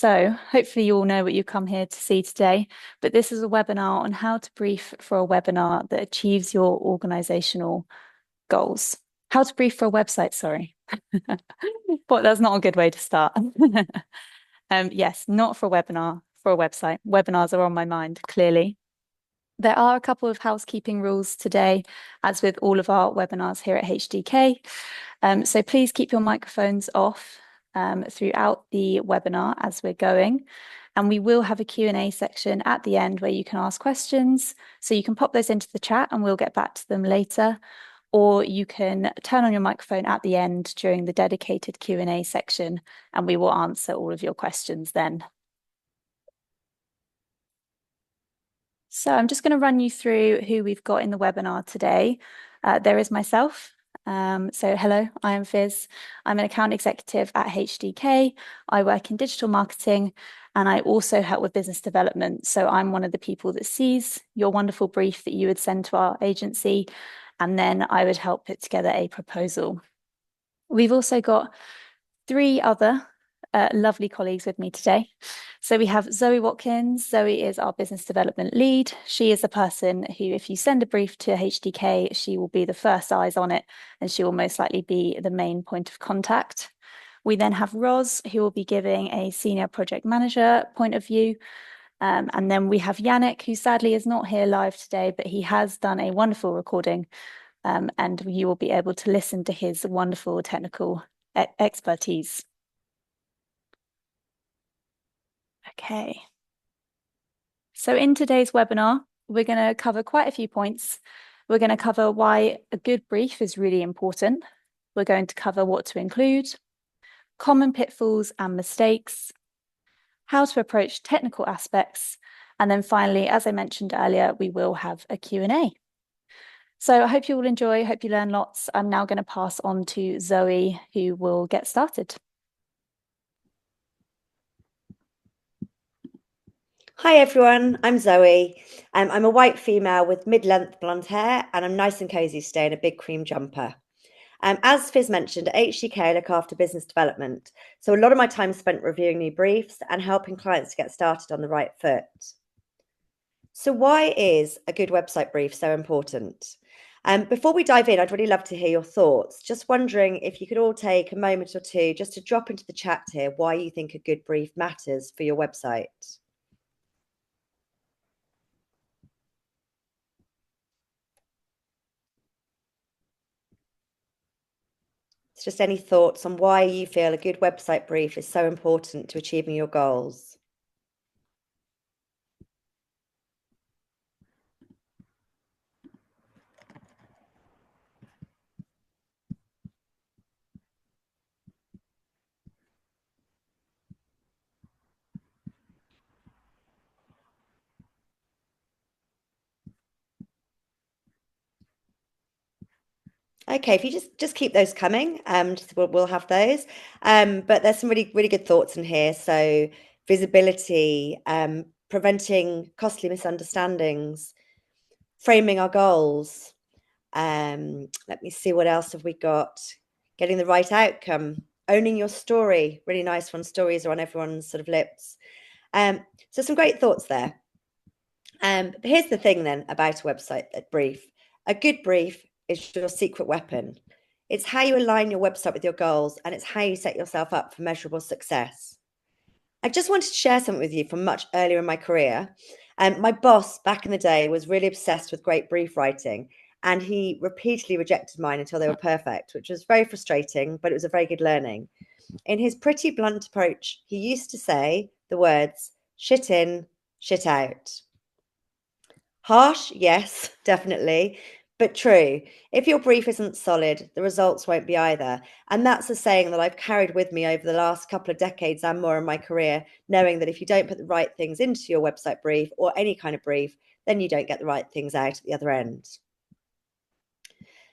So hopefully you all know what you come here to see today, but this is a webinar on how to brief for a webinar that achieves your organizational goals. How to brief for a website, sorry. But that's not a good way to start. Yes, not for a webinar, for a website. Webinars are on my mind, clearly. There are a couple of housekeeping rules today, as with all of our webinars here at HDK. So please keep your microphones off throughout the webinar as we're going. And we will have a Q&A section at the end where you can ask questions. So you can pop those into the chat and we'll get back to them later. Or you can turn on your microphone at the end during the dedicated Q&A section and we will answer all of your questions then. So I'm just going to run you through who we've got in the webinar today. There is myself. So hello, I am Fiz. I'm an account executive at HDK. I work in digital marketing and I also help with business development. So I'm one of the people that sees your wonderful brief that you would send to our agency and then I would help put together a proposal. We've also got 3 other lovely colleagues with me today. So we have Zoe Watkins. Zoe is our business development lead. She is the person who, if you send a brief to HDK, she will be the first eyes on it and she will most likely be the main point of contact. We then have Roz, who will be giving a senior project manager point of view. And then we have Yannick, who sadly is not here live today, but he has done a wonderful recording and you will be able to listen to his wonderful technical expertise. Okay. So in today's webinar, we're going to cover quite a few points. We're going to cover why a good brief is really important. We're going to cover what to include, common pitfalls and mistakes, how to approach technical aspects, and then finally, as I mentioned earlier, we will have a Q&A. So I hope you all enjoy, hope you learn lots. I'm now going to pass on to Zoe, who will get started. Hi everyone, I'm Zoe. I'm a white female with mid-length blonde hair and I'm nice and cozy today in a big cream jumper. As Fiz mentioned, at HDK I look after business development, so a lot of my time is spent reviewing new briefs and helping clients to get started on the right foot. So why is a good website brief so important? Before we dive in, I'd really love to hear your thoughts. Just wondering if you could all take a moment or two just to drop into the chat here why you think a good brief matters for your website. Just any thoughts on why you feel a good website brief is so important to achieving your goals? Okay, if you just keep those coming, we'll have those. But there's some really good thoughts in here. So visibility, preventing costly misunderstandings, framing our goals. Let me see, what else have we got? Getting the right outcome, owning your story. Really nice one. Stories are on everyone's sort of lips. So some great thoughts there. But here's the thing then about a website brief. A good brief is your secret weapon. It's how you align your website with your goals and it's how you set yourself up for measurable success. I just wanted to share something with you from much earlier in my career. My boss back in the day was really obsessed with great brief writing and he repeatedly rejected mine until they were perfect, which was very frustrating, but it was a very good learning. In his pretty blunt approach, he used to say the words, shit in, shit out. Harsh, yes, definitely, but true. If your brief isn't solid, the results won't be either. And that's a saying that I've carried with me over the last couple of decades and more in my career, knowing that if you don't put the right things into your website brief or any kind of brief, then you don't get the right things out at the other end.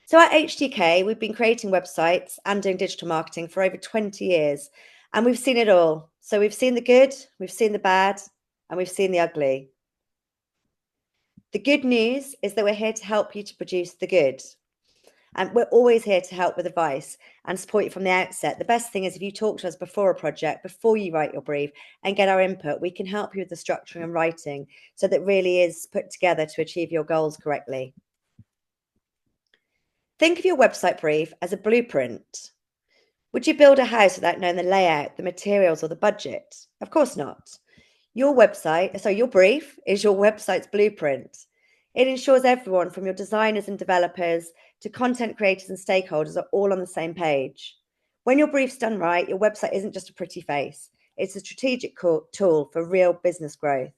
So at HDK, we've been creating websites and doing digital marketing for over 20 years, and we've seen it all. So we've seen the good, we've seen the bad, and we've seen the ugly. The good news is that we're here to help you to produce the good. And we're always here to help with advice and support you from the outset. The best thing is if you talk to us before a project, before you write your brief, and get our input, we can help you with the structuring and writing so that really is put together to achieve your goals correctly. Think of your website brief as a blueprint. Would you build a house without knowing the layout, the materials, or the budget? Of course not. Your brief is your website's blueprint. It ensures everyone from your designers and developers to content creators and stakeholders are all on the same page. When your brief's done right, your website isn't just a pretty face. It's a strategic tool for real business growth.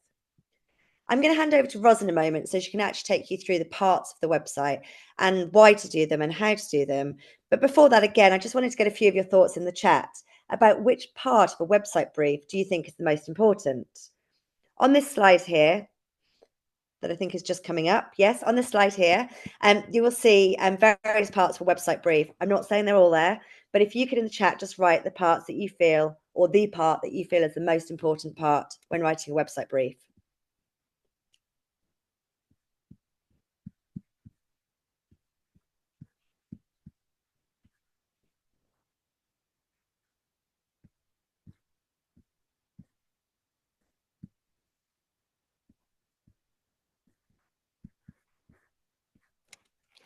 I'm going to hand over to Ros in a moment so she can actually take you through the parts of the website and why to do them and how to do them. But before that, again, I just wanted to get a few of your thoughts in the chat about which part of a website brief do you think is the most important. On this slide here, that I think is just coming up. Yes, on this slide here, you will see various parts of a website brief. I'm not saying they're all there, but if you could in the chat just write the parts that you feel, or the part that you feel is the most important part when writing a website brief.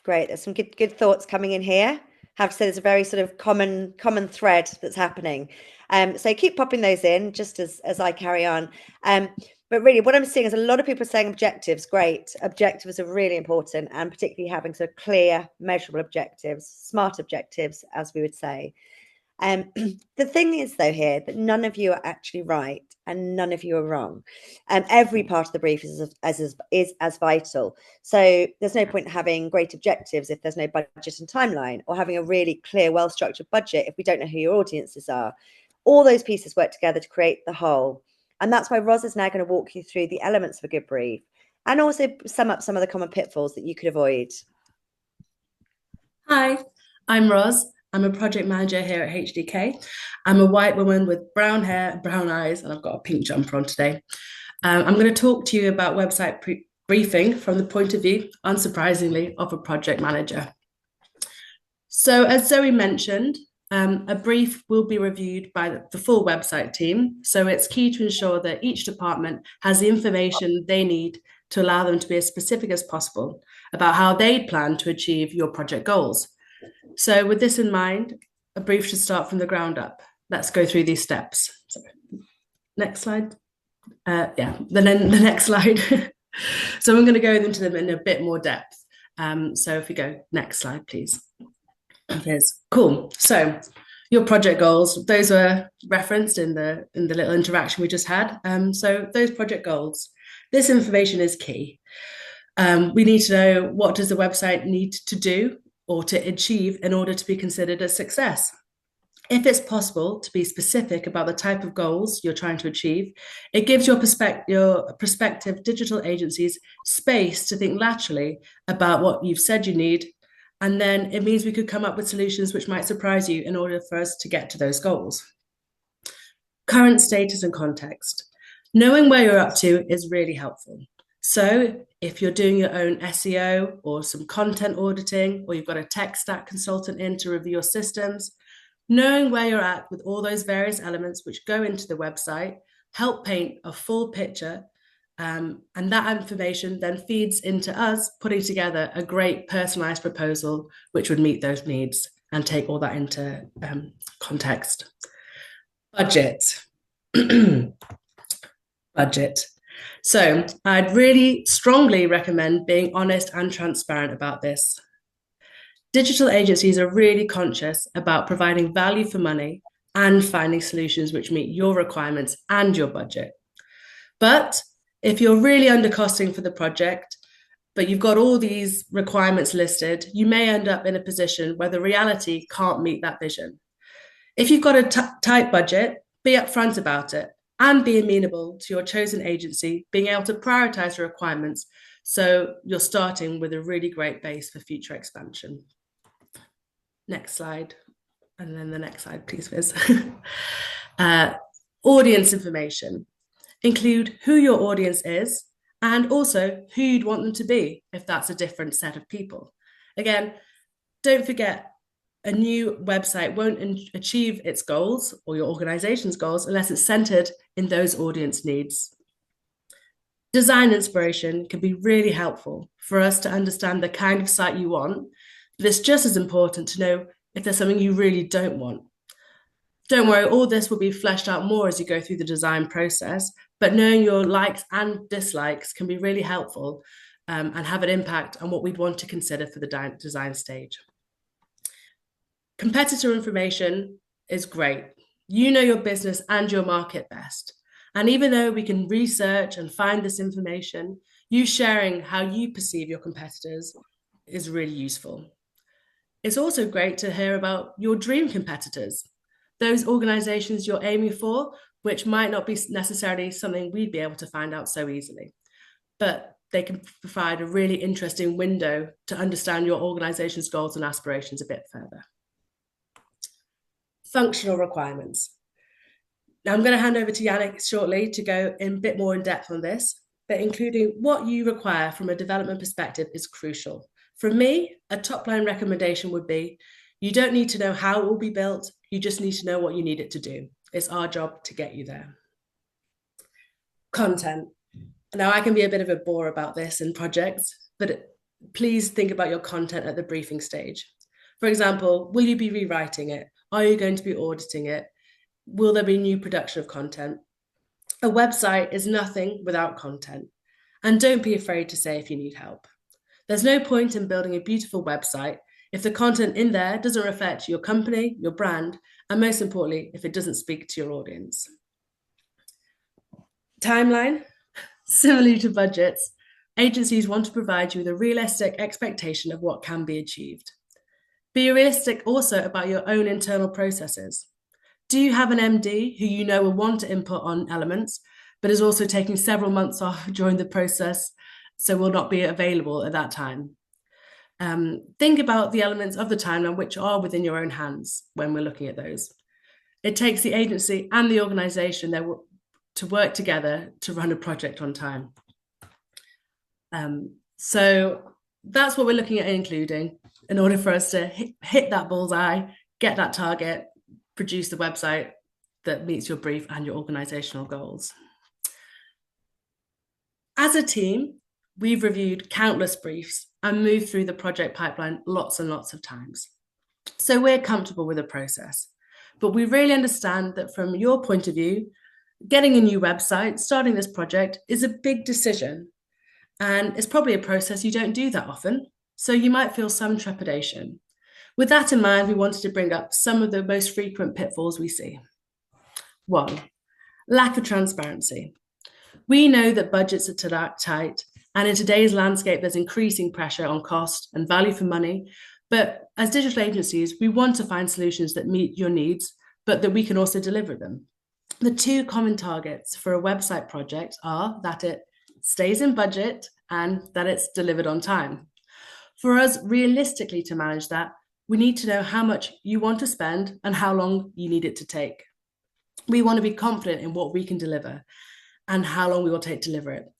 Great. There's some good thoughts coming in here. I have to say there's a very sort of common thread that's happening. So keep popping those in just as I carry on. But really what I'm seeing is a lot of people are saying objectives. Great. Objectives are really important, and particularly having sort of clear, measurable objectives, smart objectives, as we would say. The thing is, though, here that none of you are actually right and none of you are wrong. Every part of the brief is as vital. So there's no point having great objectives if there's no budget and timeline, or having a really clear, well-structured budget if we don't know who your audiences are. All those pieces work together to create the whole. And that's why Ros is now going to walk you through the elements of a good brief and also sum up some of the common pitfalls that you could avoid. Hi, I'm Ros. I'm a project manager here at HDK. I'm a white woman with brown hair, brown eyes, and I've got a pink jumper on today. I'm going to talk to you about website briefing from the point of view, unsurprisingly, of a project manager. So as Zoe mentioned, a brief will be reviewed by the full website team. So it's key to ensure that each department has the information they need to allow them to be as specific as possible about how they plan to achieve your project goals. So with this in mind, a brief should start from the ground up. Let's go through these steps. So, next slide. The next slide. So I'm going to go into them in a bit more depth. So if we go next slide, please. Here's cool. So your project goals, those were referenced in the little interaction we just had. So those project goals, this information is key. We need to know, what does the website need to do or to achieve in order to be considered a success. If it's possible to be specific about the type of goals you're trying to achieve, it gives your prospective digital agencies space to think laterally about what you've said you need, and then it means we could come up with solutions which might surprise you in order for us to get to those goals. Current status and context. Knowing where you're up to is really helpful. So if you're doing your own SEO or some content auditing, or you've got a tech stack consultant in to review your systems, knowing where you're at with all those various elements which go into the website help paint a full picture. And that information then feeds into us putting together a great personalized proposal which would meet those needs and take all that into context. Budget. Budget. So I'd really strongly recommend being honest and transparent about this. Digital agencies are really conscious about providing value for money and finding solutions which meet your requirements and your budget. But if you're really undercosting for the project, but you've got all these requirements listed, you may end up in a position where the reality can't meet that vision. If you've got a tight budget, be upfront about it and be amenable to your chosen agency being able to prioritize your requirements, so you're starting with a really great base for future expansion. Next slide. And then the next slide, please, Viz. Audience information. Include who your audience is and also who you'd want them to be if that's a different set of people. Again, Don't forget, a new website won't achieve its goals or your organization's goals unless it's centered in those audience needs. Design inspiration can be really helpful for us to understand the kind of site you want, but it's just as important to know if there's something you really don't want. Don't worry, all this will be fleshed out more as you go through the design process, but knowing your likes and dislikes can be really helpful and have an impact on what we'd want to consider for the design stage. Competitor information is great. You know your business and your market best. And even though we can research and find this information, you sharing how you perceive your competitors is really useful. It's also great to hear about your dream competitors, those organizations you're aiming for, which might not be necessarily something we'd be able to find out so easily. But they can provide a really interesting window to understand your organization's goals and aspirations a bit further. Functional requirements. Now I'm going to hand over to Yannick shortly to go in a bit more in depth on this, but including what you require from a development perspective is crucial. From me, a top line recommendation would be, you don't need to know how it will be built, you just need to know what you need it to do. It's our job to get you there. Content. Now I can be a bit of a bore about this in projects, but please think about your content at the briefing stage. For example, will you be rewriting it? Are you going to be auditing it? Will there be new production of content? A website is nothing without content. And don't be afraid to say if you need help. There's no point in building a beautiful website if the content in there doesn't reflect your company, your brand, and most importantly, if it doesn't speak to your audience. Timeline. Similarly to budgets, agencies want to provide you with a realistic expectation of what can be achieved. Be realistic also about your own internal processes. Do you have an MD who you know will want to input on elements, but is also taking several months off during the process, so will not be available at that time? Think about the elements of the timeline which are within your own hands when we're looking at those. It takes the agency and the organisation to work together to run a project on time. So that's what we're looking at including in order for us to hit that bullseye, get that target, produce the website that meets your brief and your organisational goals. As a team, we've reviewed countless briefs and moved through the project pipeline lots and lots of times. So we're comfortable with the process, but we really understand that from your point of view, getting a new website, starting this project is a big decision, and it's probably a process you don't do that often, so you might feel some trepidation. With that in mind, we wanted to bring up some of the most frequent pitfalls we see. 1, lack of transparency. We know that budgets are tight, and in today's landscape, there's increasing pressure on cost and value for money. But as digital agencies, we want to find solutions that meet your needs, but that we can also deliver them. The 2 common targets for a website project are that it stays in budget and that it's delivered on time. For us, realistically, to manage that, we need to know how much you want to spend and how long you need it to take. We want to be confident in what we can deliver and how long we will take to deliver it.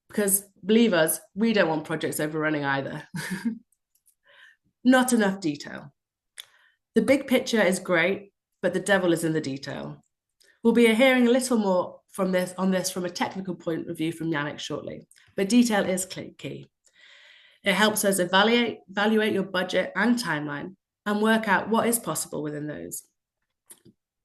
Because believe us, we don't want projects overrunning either. Not enough detail. The big picture is great, but the devil is in the detail. We'll be hearing a little more from this from a technical point of view from Yannick shortly, but detail is key. It helps us evaluate your budget and timeline and work out what is possible within those.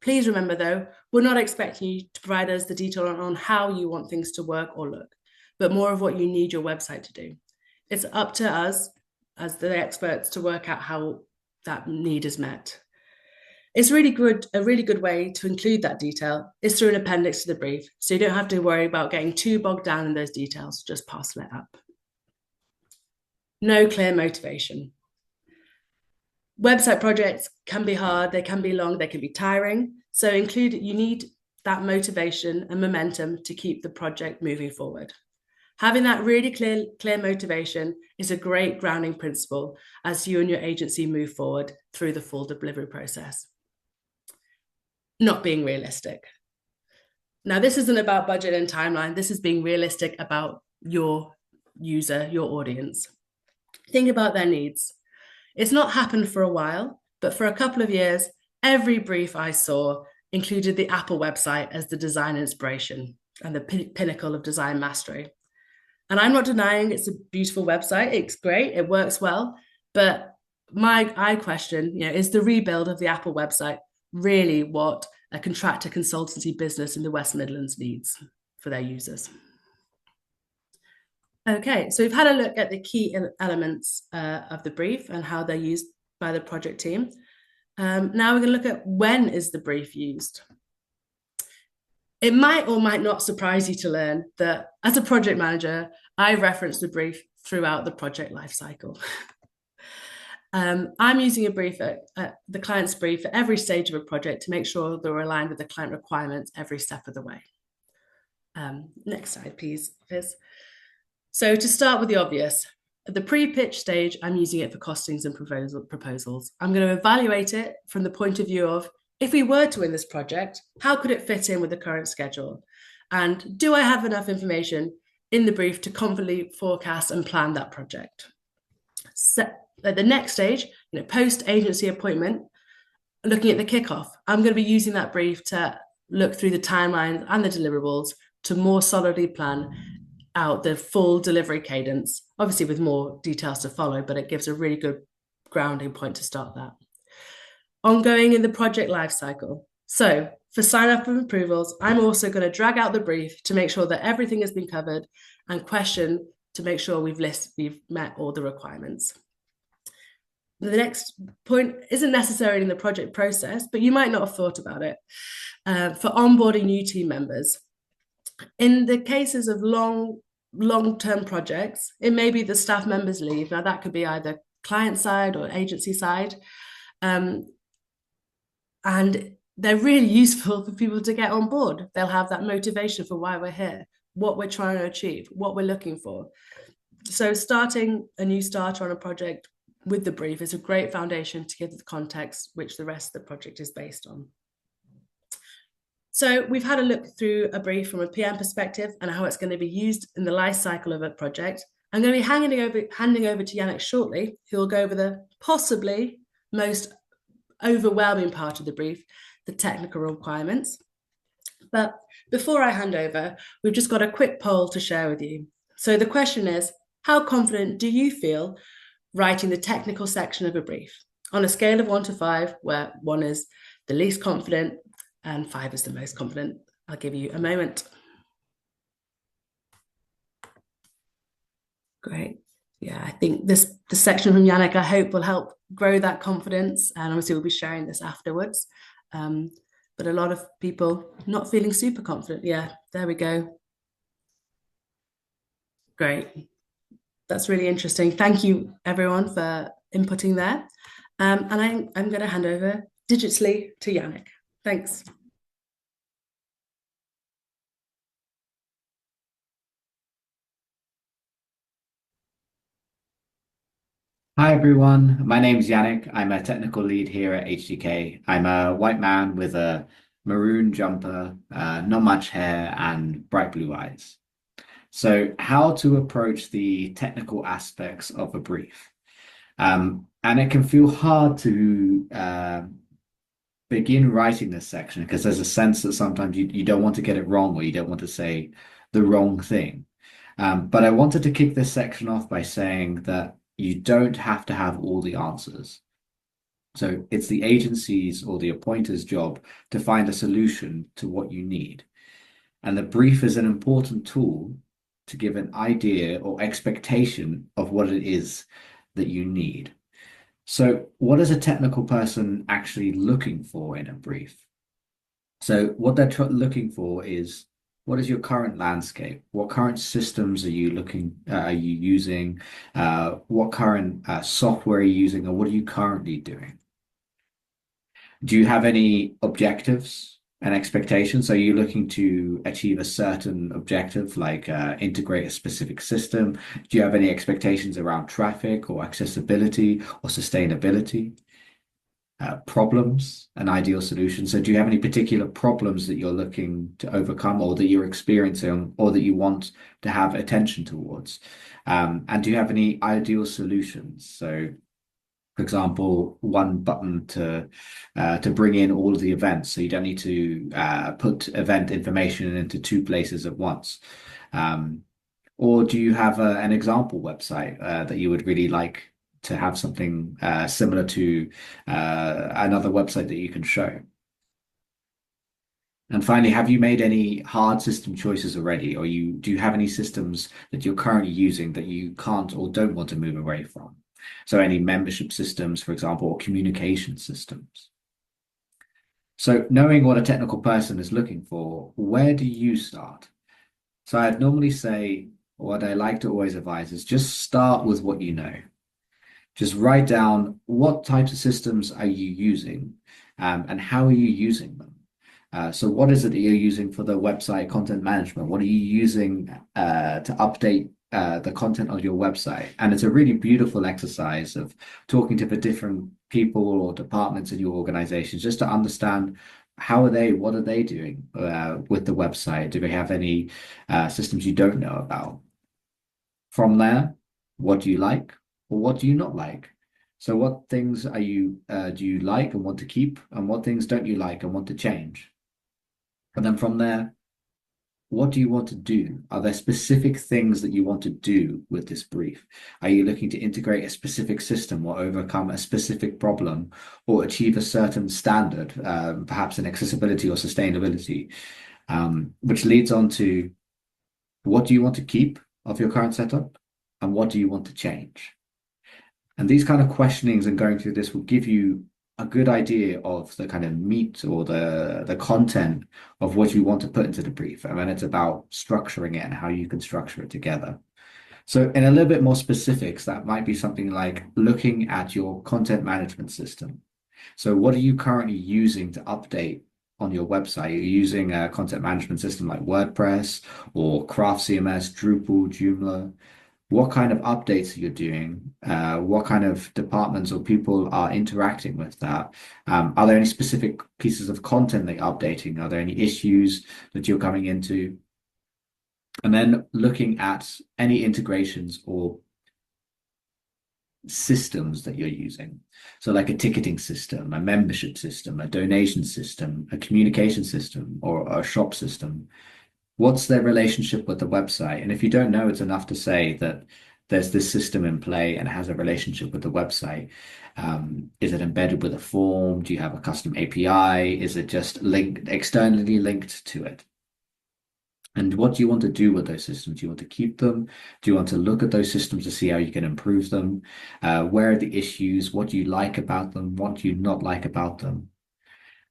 Please remember though, we're not expecting you to provide us the detail on how you want things to work or look, but more of what you need your website to do. It's up to us as the experts to work out how that need is met. It's a really good way to include that detail is through an appendix to the brief, so you don't have to worry about getting too bogged down in those details, just parcel it up. No clear motivation. Website projects can be hard, they can be long, they can be tiring. So you need that motivation and momentum to keep the project moving forward. Having that really clear motivation is a great grounding principle as you and your agency move forward through the full delivery process. Not being realistic. Now, this isn't about budget and timeline. This is being realistic about your user, your audience. Think about their needs. It's not happened for a while, but for a couple of years, every brief I saw included the Apple website as the design inspiration and the pinnacle of design mastery. And I'm not denying it's a beautiful website. It's great. It works well. But I question, is the rebuild of the Apple website really what a contractor consultancy business in the West Midlands needs for their users? Okay, so we've had a look at the key elements of the brief and how they're used by the project team. Now we're going to look at when is the brief used. It might or might not surprise you to learn that as a project manager, I reference the brief throughout the project lifecycle. I'm using a brief the client's brief at every stage of a project to make sure that we're aligned with the client requirements every step of the way. Next slide, please, Liz. So to start with the obvious, at the pre-pitch stage, I'm using it for costings and proposals. I'm going to evaluate it from the point of view of, if we were to win this project, how could it fit in with the current schedule? And do I have enough information in the brief to confidently forecast and plan that project? So at the next stage, post-agency appointment, looking at the kickoff, I'm going to be using that brief to look through the timelines and the deliverables to more solidly plan out the full delivery cadence, obviously with more details to follow, but it gives a really good grounding point to start that. Ongoing in the project lifecycle. So for sign-up and approvals, I'm also going to drag out the brief to make sure that everything has been covered and question to make sure we've met all the requirements. The next point isn't necessarily in the project process, but you might not have thought about it. For onboarding new team members. In the cases of long-term projects, it may be the staff members leave. Now that could be either client side or agency side. And they're really useful for people to get on board. They'll have that motivation for why we're here, what we're trying to achieve, what we're looking for. So starting a new starter on a project with the brief is a great foundation to give the context which the rest of the project is based on. So we've had a look through a brief from a PM perspective and how it's going to be used in the life cycle of a project. I'm going to be handing over to Yannick shortly, who will go over the possibly most overwhelming part of the brief, the technical requirements. But before I hand over, we've just got a quick poll to share with you. So the question is, how confident do you feel writing the technical section of a brief? On a scale of 1 to 5, where 1 is the least confident and 5 is the most confident. I'll give you a moment. Great. Yeah, I think the section from Yannick, I hope, will help grow that confidence. And obviously we'll be sharing this afterwards. But a lot of people not feeling super confident. Yeah, there we go. Great. That's really interesting. Thank you, everyone, for inputting there. And I'm going to hand over digitally to Yannick. Thanks. Hi everyone, my name's Yannick. I'm a technical lead here at HDK. I'm a white man with a maroon jumper, not much hair, and bright blue eyes. So, how to approach the technical aspects of a brief? And it can feel hard to begin writing this section because there's a sense that sometimes you don't want to get it wrong or you don't want to say the wrong thing. But I wanted to kick this section off by saying that you don't have to have all the answers. So it's the agency's or the appointer's job to find a solution to what you need. And the brief is an important tool to give an idea or expectation of what it is that you need. So what is a technical person actually looking for in a brief? So what they're looking for is, what is your current landscape? What current systems are you using? What current software are you using, or what are you currently doing? Do you have any objectives and expectations? Are you looking to achieve a certain objective, like integrate a specific system? Do you have any expectations around traffic or accessibility or sustainability? Problems and ideal solutions. So do you have any particular problems that you're looking to overcome or that you're experiencing or that you want to have attention towards? And do you have any ideal solutions? So For example, one button to bring in all of the events, so you don't need to put event information into two places at once. Um, or do you have an example website that you would really like to have something similar to another website that you can show? And finally, have you made any hard system choices already, or do you have any systems that you're currently using that you can't or don't want to move away from? So any membership systems, for example, or communication systems. So knowing what a technical person is looking for, where do you start? So I'd normally say what I like to always advise is just start with what you know. Just write down what types of systems are you using, and how are you using them. So what is it that you're using for the website content management? What are you using to update the content on your website? And it's a really beautiful exercise of talking to the different people or departments in your organizations just to understand what are they doing with the website? Do they have any systems you don't know about? From there, what do you like or what do you not like? So what things do you like and want to keep, and what things don't you like and want to change? And then from there, what do you want to do? Are there specific things that you want to do with this brief? Are you looking to integrate a specific system or overcome a specific problem or achieve a certain standard, perhaps in accessibility or sustainability? Which leads on to, what do you want to keep of your current setup and what do you want to change? And these kind of questionings and going through this will give you a good idea of the kind of meat or the content of what you want to put into the brief. And then it's about structuring it and how you can structure it together. So in a little bit more specifics, that might be something like looking at your content management system. So what are you currently using to update on your website? Are you using a content management system like WordPress or Craft CMS, Drupal, Joomla? What kind of updates are you doing? What kind of departments or people are interacting with that? Are there any specific pieces of content that you're updating? Are there any issues that you're coming into? And then looking at any integrations or systems that you're using. So like a ticketing system, a membership system, a donation system, a communication system, or a shop system. What's their relationship with the website? And if you don't know, it's enough to say that there's this system in play and has a relationship with the website. Is it embedded with a form? Do you have a custom API? Is it just externally linked to it? And what do you want to do with those systems? Do you want to keep them? Do you want to look at those systems to see how you can improve them? Where are the issues? What do you like about them? What do you not like about them?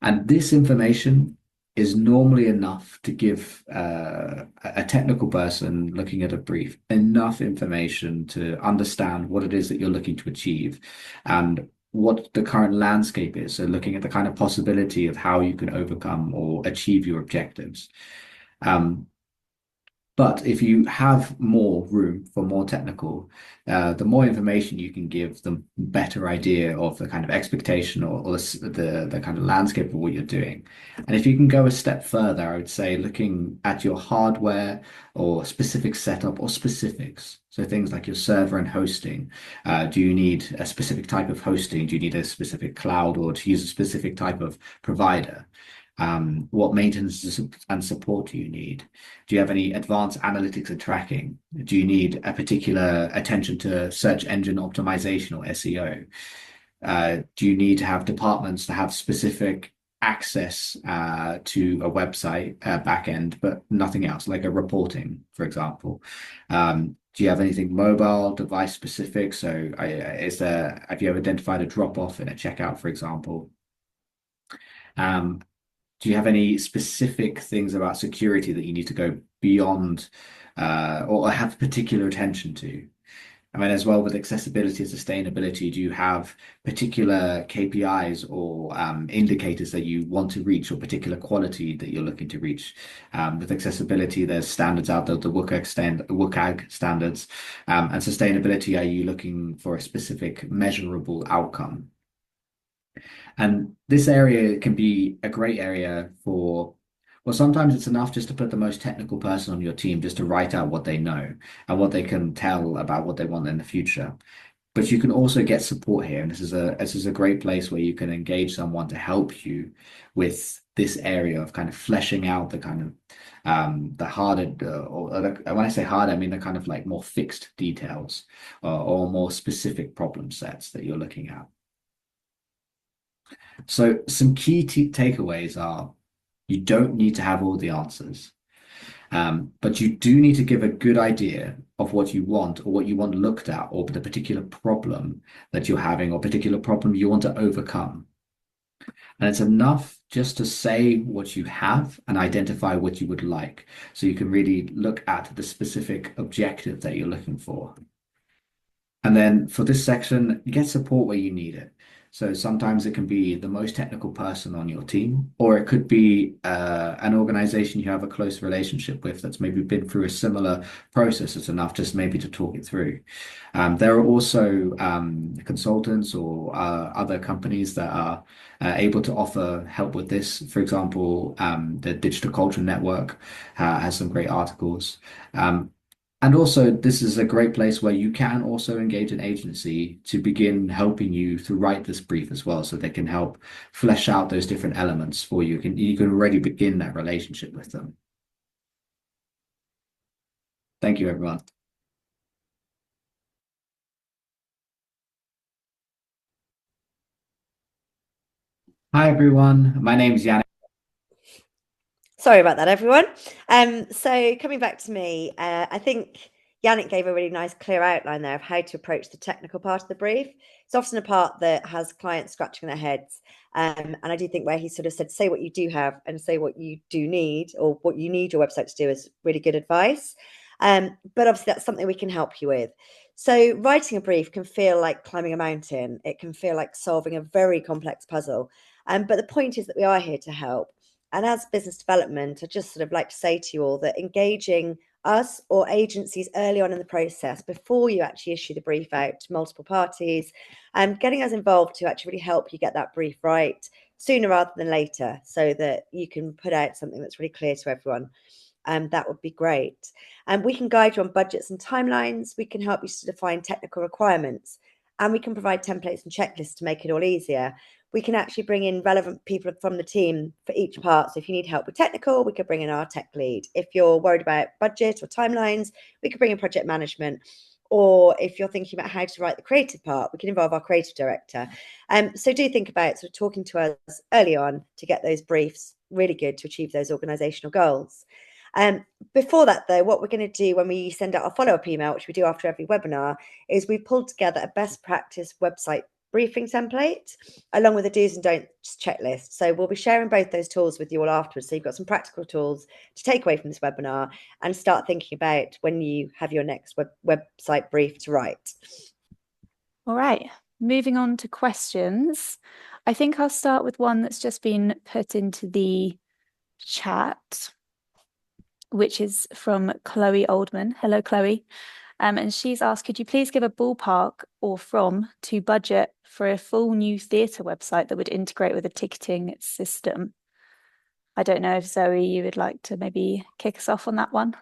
And this information is normally enough to give a technical person looking at a brief enough information to understand what it is that you're looking to achieve and what the current landscape is. So looking at the kind of possibility of how you can overcome or achieve your objectives. But if you have more room for more technical, the more information you can give, the better idea of the kind of expectation or the kind of landscape of what you're doing. And if you can go a step further, I would say looking at your hardware or specific setup or specifics. So things like your server and hosting. Do you need a specific type of hosting? Do you need a specific cloud or to use a specific type of provider? What maintenance and support do you need? Do you have any advanced analytics and tracking? Do you need a particular attention to search engine optimization or SEO? Do you need to have departments to have specific access to a website backend, but nothing else, like a reporting, for example? Do you have anything mobile device specific? So have you ever identified a drop off in a checkout, for example? Do you have any specific things about security that you need to go beyond or have particular attention to? I mean, as well with accessibility and sustainability, do you have particular KPIs or indicators that you want to reach or particular quality that you're looking to reach? With accessibility, there's standards out there, the WCAG standards, and sustainability, are you looking for a specific measurable outcome? And this area can be a great area for, well, sometimes it's enough just to put the most technical person on your team just to write out what they know and what they can tell about what they want in the future. But you can also get support here, and this is a great place where you can engage someone to help you with this area of kind of fleshing out the kind of the harder, when I say harder, I mean the kind of like more fixed details or more specific problem sets that you're looking at. So some key takeaways are you don't need to have all the answers. But you do need to give a good idea of what you want or what you want looked at or the particular problem that you're having or particular problem you want to overcome. And it's enough just to say what you have and identify what you would like. So you can really look at the specific objective that you're looking for. And then for this section, get support where you need it. So sometimes it can be the most technical person on your team, or it could be an organization you have a close relationship with that's maybe been through a similar process. It's enough just maybe to talk it through. There are also consultants or other companies that are able to offer help with this. For example, the Digital Culture Network has some great articles. And also, this is a great place where you can also engage an agency to begin helping you to write this brief as well, so they can help flesh out those different elements for you. You can already begin that relationship with them. Thank you, everyone. Hi, everyone. My name is Yannick. Sorry about that, everyone. So coming back to me, I think Yannick gave a really nice, clear outline there of how to approach the technical part of the brief. It's often a part that has clients scratching their heads. And I do think where he sort of said, say what you do have and say what you do need or what you need your website to do is really good advice. But obviously that's something we can help you with. So writing a brief can feel like climbing a mountain. It can feel like solving a very complex puzzle. But the point is that we are here to help. And as business development, I just sort of like to say to you all that engaging us or agencies early on in the process, before you actually issue the brief out to multiple parties, and getting us involved to actually really help you get that brief right sooner rather than later, so that you can put out something that's really clear to everyone. That would be great. And we can guide you on budgets and timelines. We can help you to define technical requirements, and we can provide templates and checklists to make it all easier. We can actually bring in relevant people from the team for each part. So if you need help with technical, we could bring in our tech lead. If you're worried about budget or timelines, we could bring in project management. Or if you're thinking about how to write the creative part, we can involve our creative director. So do think about sort of talking to us early on to get those briefs really good to achieve those organisational goals. Before that, though, what we're going to do when we send out our follow-up email, which we do after every webinar, is we pulled together a best practice website briefing template along with a do's and don'ts checklist. So we'll be sharing both those tools with you all afterwards. So you've got some practical tools to take away from this webinar and start thinking about when you have your next website brief to write. All right, moving on to questions. I think I'll start with one that's just been put into the chat, which is from Chloe Oldman. Hello, Chloe. And she's asked, could you please give a ballpark or from to budget for a full new theatre website that would integrate with a ticketing system? I don't know if Zoe, you would like to maybe kick us off on that one.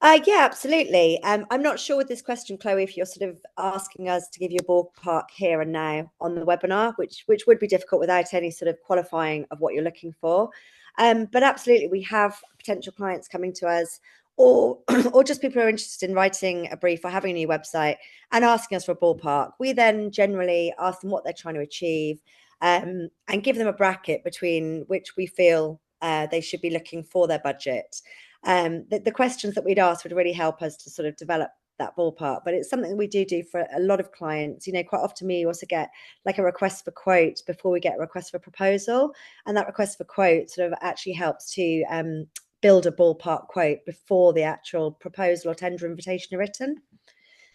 Yeah, absolutely. I'm not sure with this question, Chloe, if you're sort of asking us to give you a ballpark here and now on the webinar, which would be difficult without any sort of qualifying of what you're looking for. But absolutely, we have potential clients coming to us or just people who are interested in writing a brief or having a new website and asking us for a ballpark. We then generally ask them what they're trying to achieve and give them a bracket between which we feel they should be looking for their budget. The questions that we'd ask would really help us to sort of develop that ballpark, but it's something we do for a lot of clients. You know, quite often we also get like a request for quote before we get a request for proposal, and that request for quote sort of actually helps to build a ballpark quote before the actual proposal or tender invitation are written.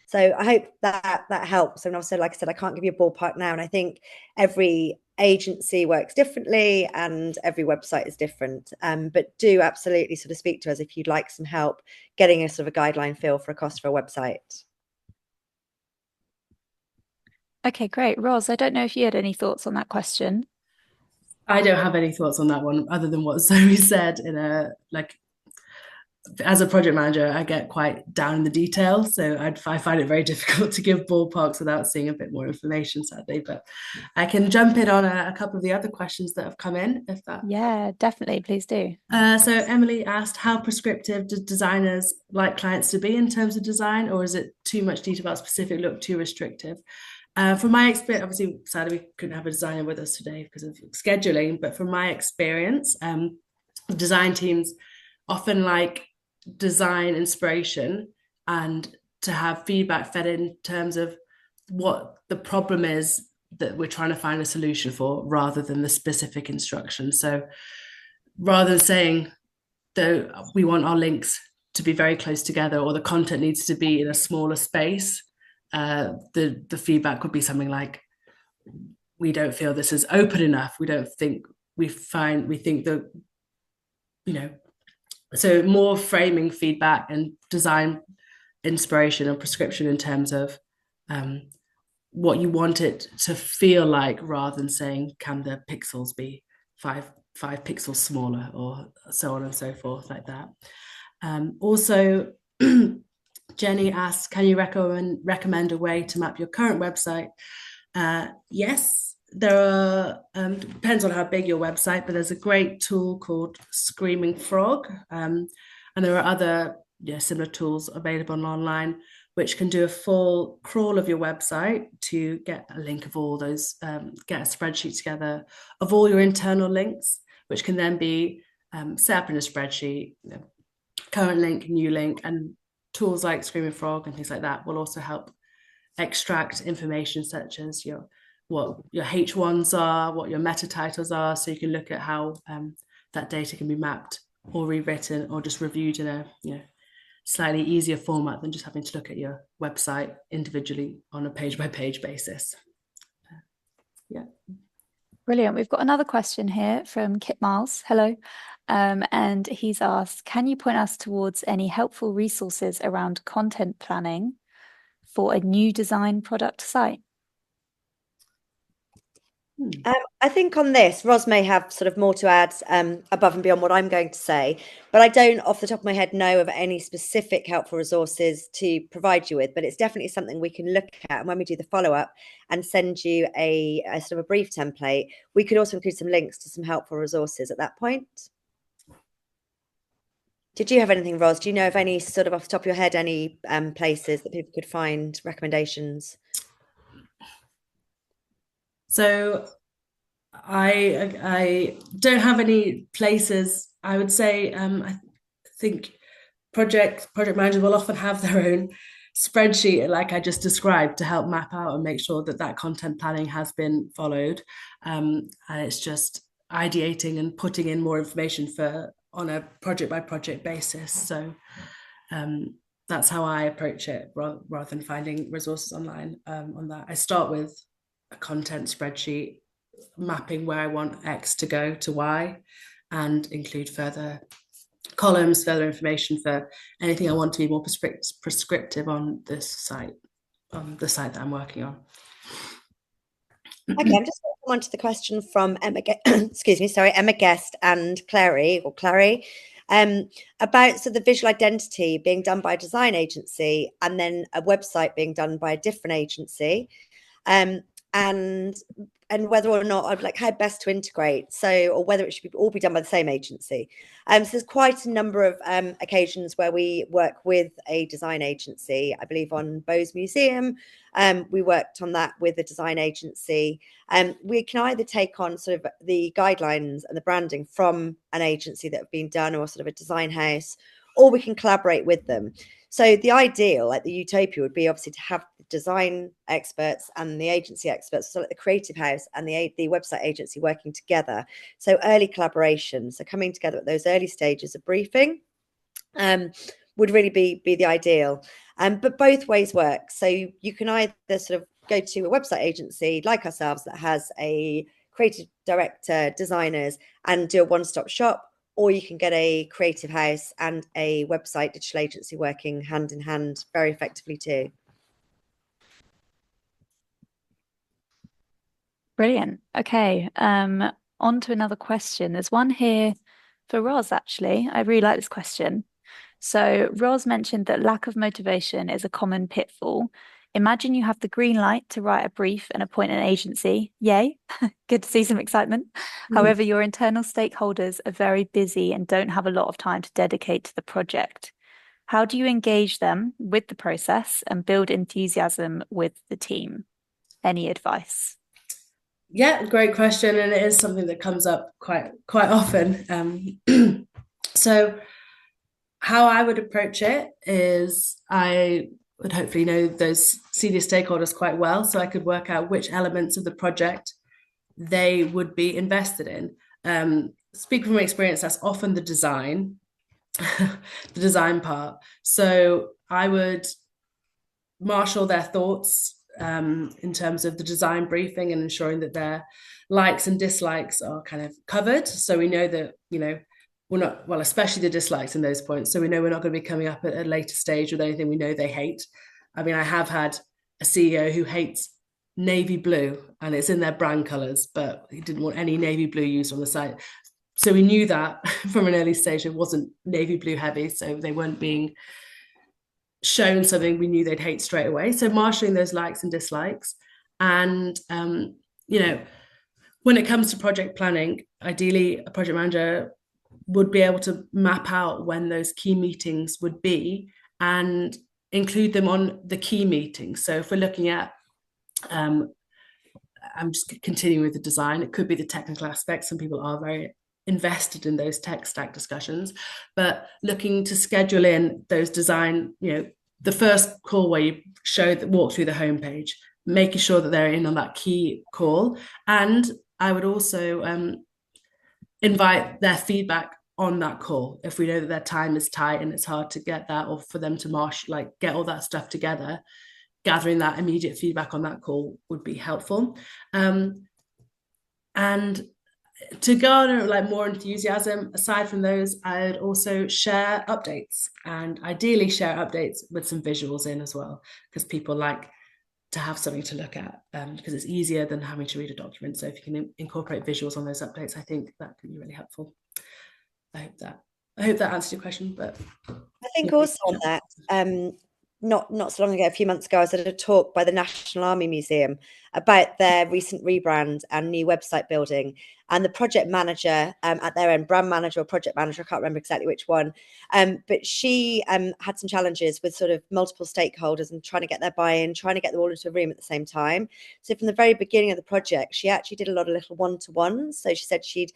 So I hope that helps. And also, like I said, I can't give you a ballpark now, and I think every agency works differently and every website is different. But do absolutely sort of speak to us if you'd like some help getting a sort of a guideline feel for a cost for a website. Okay, great. Ros, I don't know if you had any thoughts on that question. I don't have any thoughts on that one other than what Zoe said in a as a project manager, I get quite down in the detail, so I find it very difficult to give ballparks without seeing a bit more information, sadly. But I can jump in on a couple of the other questions that have come in, if that. Yeah, definitely. Please do. So Emily asked, how prescriptive do designers like clients to be in terms of design, or is it too much detail about specific look, too restrictive? From my experience, obviously, sadly, we couldn't have a designer with us today because of scheduling, but from my experience, design teams often like design inspiration and to have feedback fed in terms of what the problem is that we're trying to find a solution for rather than the specific instruction. So rather than saying that we want our links to be very close together or the content needs to be in a smaller space, the feedback would be something like, we don't feel this is open enough. We don't think we think that, so more framing feedback and design inspiration and prescription in terms of what you want it to feel like, rather than saying, can the pixels be five pixels smaller, or so on and so forth, like that. Also, Jenny asks, can you recommend a way to map your current website? Yes, there are, depends on how big your website, but there's a great tool called Screaming Frog. And there are other similar tools available online, which can do a full crawl of your website to get a link of all those, get a spreadsheet together of all your internal links, which can then be set up in a spreadsheet, current link, new link, and tools like Screaming Frog and things like that will also help extract information such as what your H1s are, what your meta titles are, so you can look at how that data can be mapped or rewritten or just reviewed in a slightly easier format than just having to look at your website individually on a page by page basis. Yeah. Brilliant. We've got another question here from Kit Miles. Hello. And he's asked, can you point us towards any helpful resources around content planning for a new design product site? I think on this, Ros may have sort of more to add above and beyond what I'm going to say, but I don't, off the top of my head, know of any specific helpful resources to provide you with. But it's definitely something we can look at, and when we do the follow-up and send you a sort of a brief template, we could also include some links to some helpful resources at that point. Did you have anything, Ros? Do you know of any sort of off the top of your head, any places that people could find recommendations? So I don't have any places. I would say I think project managers will often have their own spreadsheet, like I just described, to help map out and make sure that content planning has been followed. And it's just ideating and putting in more information on a project by project basis. So that's how I approach it, rather than finding resources online on that. I start with a content spreadsheet, mapping where I want X to go to Y, and include further columns, further information for anything I want to be more prescriptive on this site, on the site that I'm working on. Okay, I'm just going to come on to the question from Emma, Emma Guest and Clary, about the visual identity being done by a design agency and then a website being done by a different agency. And whether or not I'd like how best to integrate, or whether it should all be done by the same agency. So there's quite a number of occasions where we work with a design agency. I believe on Bowes Museum, we worked on that with a design agency. We can either take on sort of the guidelines and the branding from an agency that have been done, or sort of a design house, or we can collaborate with them. So the ideal, like the utopia, would be obviously to have the design experts and the agency experts, so like the creative house and the website agency working together. So early collaboration, so coming together at those early stages of briefing would really be the ideal. But both ways work. So you can either sort of go to a website agency like ourselves that has a creative director, designers, and do a one-stop shop, or you can get a creative house and a website digital agency working hand in hand very effectively too. Brilliant. Okay, on to another question. There's one here for Ros, actually. I really like this question. So Ros mentioned that lack of motivation is a common pitfall. Imagine you have the green light to write a brief and appoint an agency. Yay, good to see some excitement. However, your internal stakeholders are very busy and don't have a lot of time to dedicate to the project. How do you engage them with the process and build enthusiasm with the team? Any advice? Yeah, great question, and it is something that comes up quite often. So how I would approach it is I would hopefully know those senior stakeholders quite well, so I could work out which elements of the project they would be invested in. Speaking from experience, that's often the design, the design part. So I would marshal their thoughts in terms of the design briefing and ensuring that their likes and dislikes are kind of covered. So we know that, we're not, well, especially the dislikes in those points. So we know we're not going to be coming up at a later stage with anything we know they hate. I mean, I have had a CEO who hates navy blue and it's in their brand colors, but he didn't want any navy blue used on the site. So we knew that from an early stage, it wasn't navy blue heavy. So they weren't being shown something we knew they'd hate straight away. So marshalling those likes and dislikes. And, when it comes to project planning, ideally a project manager would be able to map out when those key meetings would be and include them on the key meetings. So if we're looking at, I'm just continuing with the design, it could be the technical aspects. Some people are very invested in those tech stack discussions, but looking to schedule in those design, the first call where you walk through the homepage, making sure that they're in on that key call. And I would also invite their feedback on that call. If we know that their time is tight and it's hard to get that, or for them to get all that stuff together, gathering that immediate feedback on that call would be helpful. And to garner more enthusiasm, aside from those, I'd also share updates, and ideally share updates with some visuals in as well, because people like to have something to look at, because it's easier than having to read a document. So if you can incorporate visuals on those updates, I think that can be really helpful. I hope that answers your question. But I think also on that, not so long ago, a few months ago, I was at a talk by the National Army Museum about their recent rebrand and new website building. And the project manager at their end, brand manager or project manager, I can't remember exactly which one, but she had some challenges with sort of multiple stakeholders and trying to get their buy-in, trying to get them all into a room at the same time. So from the very beginning of the project, she actually did a lot of little one-to-ones. So she said she'd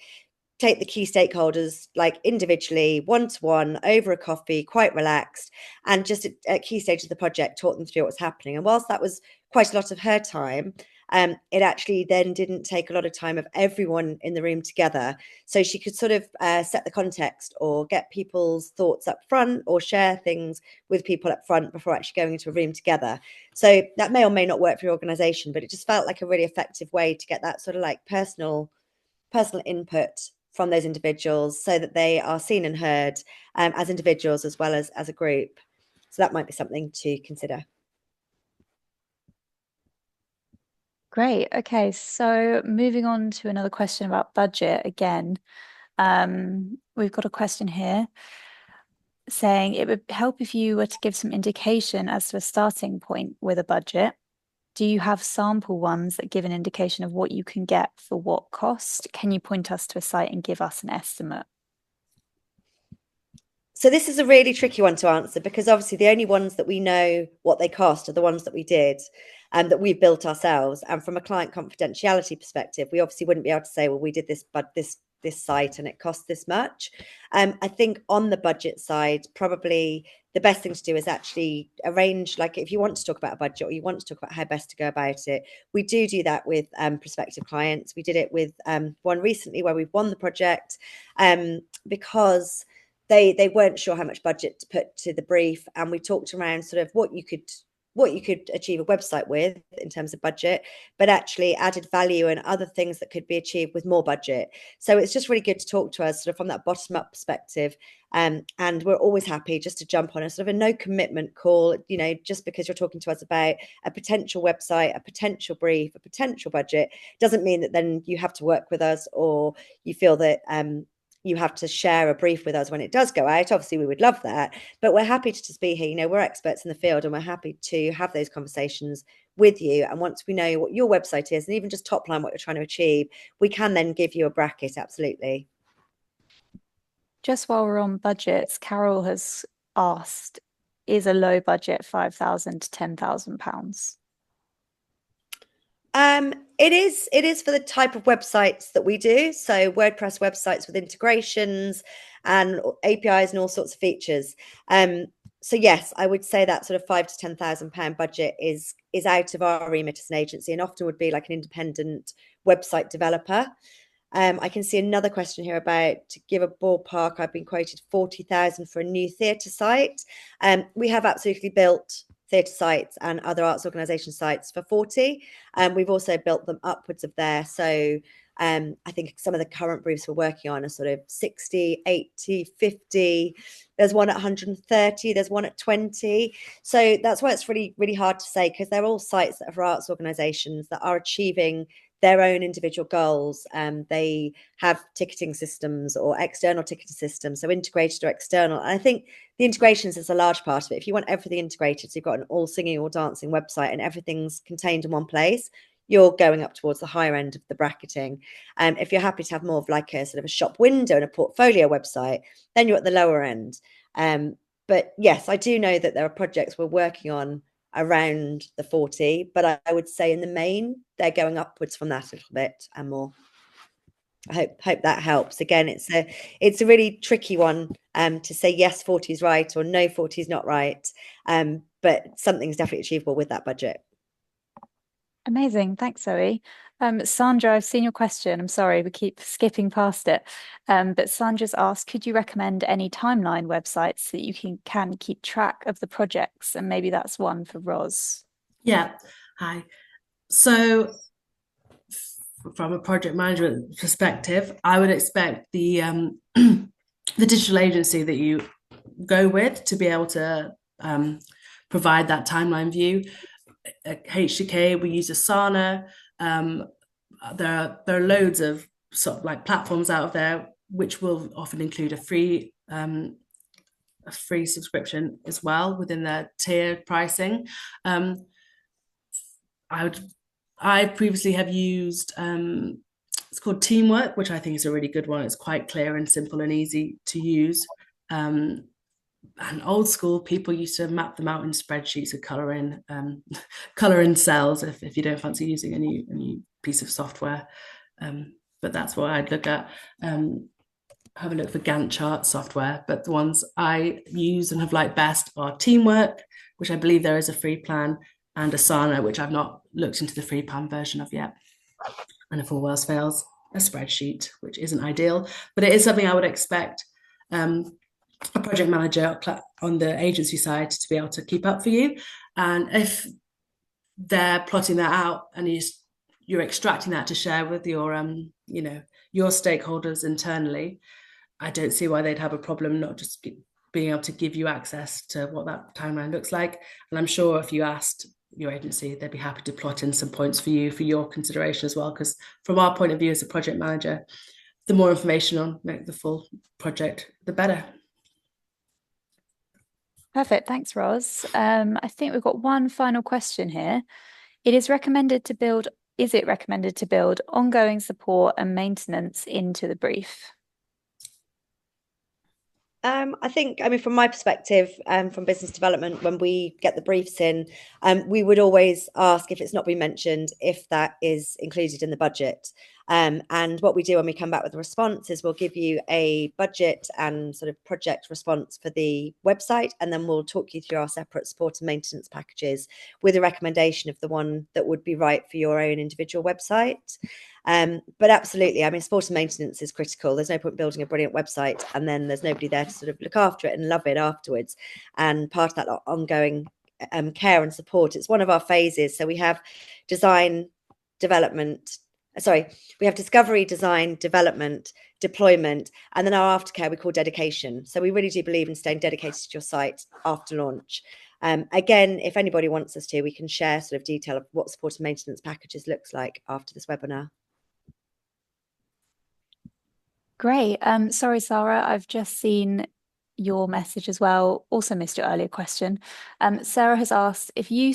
take the key stakeholders individually, one-to-one, over a coffee, quite relaxed, and just at key stages of the project, talk them through what was happening. And whilst that was quite a lot of her time, it actually then didn't take a lot of time of everyone in the room together. So she could sort of set the context or get people's thoughts up front or share things with people up front before actually going into a room together. So that may or may not work for your organization, but it just felt like a really effective way to get that sort of personal input from those individuals so that they are seen and heard as individuals as well as a group. So that might be something to consider. Great. Okay, so moving on to another question about budget again. We've got a question here saying it would help if you were to give some indication as to a starting point with a budget. Do you have sample ones that give an indication of what you can get for what cost? Can you point us to a site and give us an estimate? So this is a really tricky one to answer, because obviously the only ones that we know what they cost are the ones that we did and that we've built ourselves. And from a client confidentiality perspective, we obviously wouldn't be able to say, well, we did this, but this site and it cost this much. I think on the budget side, probably the best thing to do is actually arrange, if you want to talk about a budget or you want to talk about how best to go about it, we do that with prospective clients. We did it with one recently where we've won the project because they weren't sure how much budget to put to the brief, and we talked around sort of what you could achieve a website with in terms of budget, but actually added value and other things that could be achieved with more budget. So it's just really good to talk to us sort of from that bottom up perspective. And we're always happy just to jump on a sort of a no commitment call, just because you're talking to us about a potential website, a potential brief, a potential budget, doesn't mean that then you have to work with us or you feel that you have to share a brief with us when it does go out. Obviously, we would love that, but we're happy to just be here. You know, we're experts in the field and we're happy to have those conversations with you. And once we know what your website is and even just top line what you're trying to achieve, we can then give you a bracket. Absolutely. Just while we're on budgets, Carol has asked, is a low budget £5,000 to £10,000? It is for the type of websites that we do. So WordPress websites with integrations and APIs and all sorts of features. So yes, I would say that sort of £5,000 to £10,000 budget is out of our remit as an agency, and often would be like an independent website developer. I can see another question here about, to give a ballpark, I've been quoted 40,000 for a new theatre site. We have absolutely built theatre sites and other arts organisation sites for 40. We've also built them upwards of there. So I think some of the current briefs we're working on are sort of 60, 80, 50. There's one at 130, there's one at 20. So that's why it's really, really hard to say, because they're all sites that are for arts organisations that are achieving their own individual goals. They have ticketing systems or external ticketing systems, so integrated or external. And I think the integrations is a large part of it. If you want everything integrated, so you've got an all singing, all dancing website and everything's contained in one place, you're going up towards the higher end of the bracketing. If you're happy to have more of like a sort of a shop window and a portfolio website, then you're at the lower end. But yes, I do know that there are projects we're working on around the 40, but I would say in the main they're going upwards from that a little bit and more. I hope that helps. Again, it's a really tricky one to say yes, 40 is right or no, 40 is not right, but something's definitely achievable with that budget. Amazing. Thanks, Zoe. Sandra, I've seen your question. I'm sorry, we keep skipping past it. But Sandra's asked, could you recommend any timeline websites that you can keep track of the projects? And maybe that's one for Roz. Yeah. Hi. So from a project management perspective, I would expect the the digital agency that you go with to be able to provide that timeline view. At HDK, we use Asana. There are loads of sort of like platforms out of there, which will often include a free subscription as well within their tiered pricing. I previously have used it's called Teamwork, which I think is a really good one. It's quite clear and simple and easy to use. And old school, people used to map them out in spreadsheets or color in cells if you don't fancy using a new piece of software. But that's what I'd look at. Have a look for Gantt chart software. But the ones I use and have liked best are Teamwork, which I believe there is a free plan, and Asana, which I've not looked into the free plan version of yet. And if all else fails, a spreadsheet, which isn't ideal, but it is something I would expect a project manager on the agency side to be able to keep up for you. And if they're plotting that out and you're extracting that to share with your your stakeholders internally, I don't see why they'd have a problem not just being able to give you access to what that timeline looks like. And I'm sure if you asked your agency, they'd be happy to plot in some points for you for your consideration as well. Because from our point of view as a project manager, the more information on the full project, the better. Perfect. Thanks, Roz. I think we've got one final question here. Is it recommended to build ongoing support and maintenance into the brief? I think, from my perspective, from business development, when we get the briefs in, we would always ask if it's not been mentioned, if that is included in the budget. And what we do when we come back with a response is we'll give you a budget and sort of project response for the website, and then we'll talk you through our separate support and maintenance packages with a recommendation of the one that would be right for your own individual website. But absolutely, support and maintenance is critical. There's no point building a brilliant website and then there's nobody there to sort of look after it and love it afterwards. And part of that ongoing care and support, it's one of our phases. So we have we have discovery, design, development, deployment, and then our aftercare we call dedication. So we really do believe in staying dedicated to your site after launch. Again, if anybody wants us to, we can share sort of detail of what support and maintenance packages looks like after this webinar. Great. Sorry, Sarah, I've just seen your message as well. Also missed your earlier question. Sarah has asked if you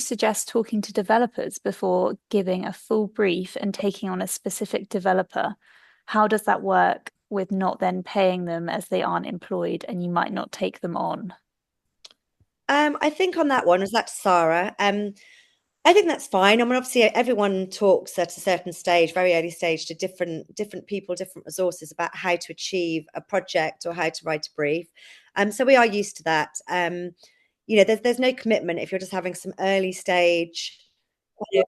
suggest talking to developers before giving a full brief and taking on a specific developer, how does that work with not then paying them as they aren't employed and you might not take them on? I think on that one, was that Sarah? I think that's fine. I mean, obviously, everyone talks at a certain stage, very early stage, to different people, different resources about how to achieve a project or how to write a brief. So we are used to that. There's no commitment if you're just having some early stage kind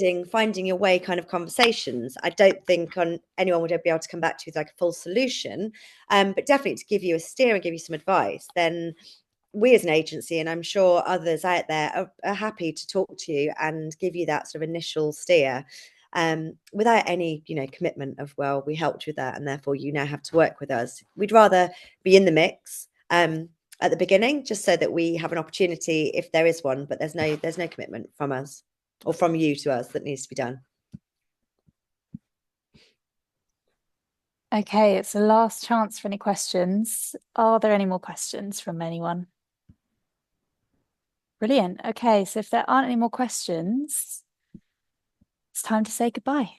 of finding your way kind of conversations. I don't think anyone would be able to come back to you with like a full solution, but definitely to give you a steer and give you some advice. Then we as an agency, and I'm sure others out there, are happy to talk to you and give you that sort of initial steer, without any commitment of, well, we helped you with that and therefore you now have to work with us. We'd rather be in the mix at the beginning, just so that we have an opportunity if there is one, but there's no commitment from us or from you to us that needs to be done. Okay, it's the last chance for any questions. Are there any more questions from anyone? Brilliant. Okay, so if there aren't any more questions, it's time to say goodbye.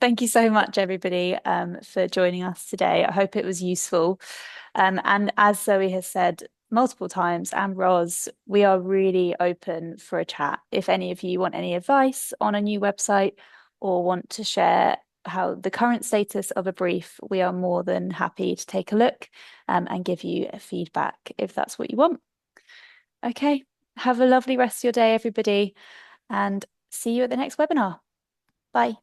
Thank you so much, everybody, for joining us today. I hope it was useful. And as Zoe has said multiple times, and Roz, we are really open for a chat. If any of you want any advice on a new website or want to share how the current status of a brief, we are more than happy to take a look and give you a feedback if that's what you want. Okay, have a lovely rest of your day, everybody, and see you at the next webinar. Bye.